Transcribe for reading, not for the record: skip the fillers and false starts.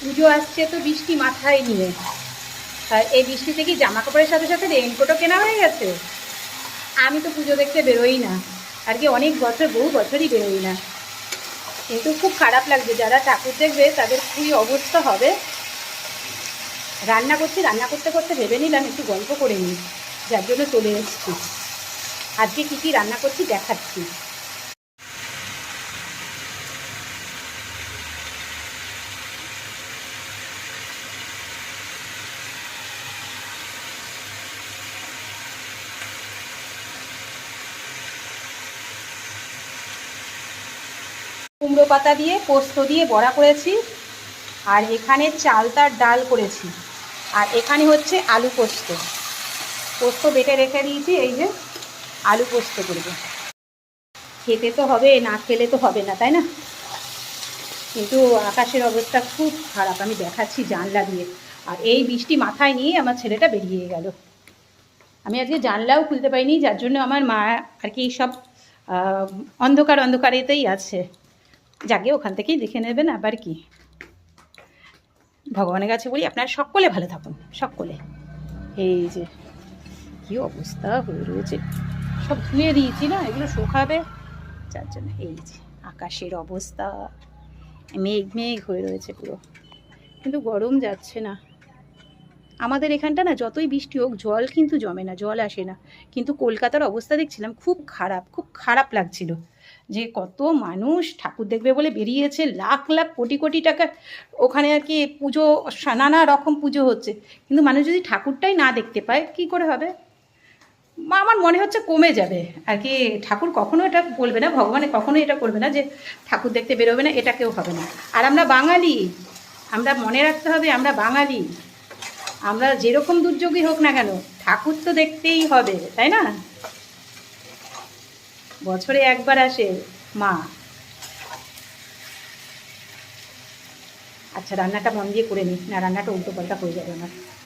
পুজো আসছে তো বৃষ্টি মাথায় নিয়ে, আর এই বৃষ্টিতে কি জামা কাপড়ের সাথে সাথে রেইনকোটও কেনা হয়ে গেছে। আমি তো পুজো দেখতে বেরোই না আর কি, অনেক বছর, বহু বছরই বেরোই না। কিন্তু খুব খারাপ লাগছে, যারা ঠাকুর দেখবে তাদের খুবই অবস্থা হবে। রান্না করছি, রান্না করতে করতে ভেবে নিলাম একটু গল্প করে নিই, যার জন্য চলে এসেছি। আজকে কী কী রান্না করছি দেখাচ্ছি। কুমড়ো পাতা দিয়ে পোস্ত দিয়ে বড়া করেছি, আর এখানে চালতার ডাল করেছি, আর এখানে হচ্ছে আলু পোস্ত। পোস্ত বেটে রেখে দিয়েছি, এই যে আলু পোস্ত করবো। খেতে তো হবে, না খেলে তো হবে না, তাই না? কিন্তু আকাশের অবস্থা খুব খারাপ, আমি দেখাচ্ছি জানলা দিয়ে। আর এই বৃষ্টি মাথায় নিয়ে আমার ছেলেটা বেরিয়ে গেল। আমি আজকে জানলাও খুলতে পারিনি, যার জন্য আমার মা আর কি সব অন্ধকার অন্ধকারেতেই আছে। যাকে ওখান থেকেই দেখে নেবেন। আবার কি, ভগবানের কাছে বলি আপনারা সকলে ভালো থাকুন, সকলে। এই যে কী অবস্থা হয়ে রয়েছে, সব ধুয়ে দিয়েছি না, এগুলো শুকাবে, যার জন্য। এই যে আকাশের অবস্থা, মেঘ মেঘ হয়ে রয়েছে পুরো, কিন্তু গরম যাচ্ছে না। আমাদের এখানটা না যতই বৃষ্টি হোক জল কিন্তু জমে না, জল আসে না। কিন্তু কলকাতার অবস্থা দেখছিলাম খুব খারাপ, খুব খারাপ লাগছিল। যে কত মানুষ ঠাকুর দেখবে বলে বেরিয়েছে, লাখ লাখ কোটি কোটি টাকা ওখানে আর কি পুজো, নানা রকম পুজো হচ্ছে, কিন্তু মানুষ যদি ঠাকুরটাই না দেখতে পায় কী করে হবে? আমার মনে হচ্ছে কমে যাবে আর কি। ঠাকুর কখনো এটা বলবে না, ভগবানে কখনো এটা করবে না যে ঠাকুর দেখতে বেরোবে না, এটা কেউ হবে না। আর আমরা বাঙালি, আমরা মনে রাখতে হবে আমরা বাঙালি। আমরা যেরকম দুর্যোগই হোক না কেন, ঠাকুর তো দেখতেই হবে, তাই না? বছরে একবার আসে মা। আচ্ছা, রান্নাটা মন দিয়ে করে নিই, না রান্নাটা উল্টো পাল্টা হয়ে যাবে আমার।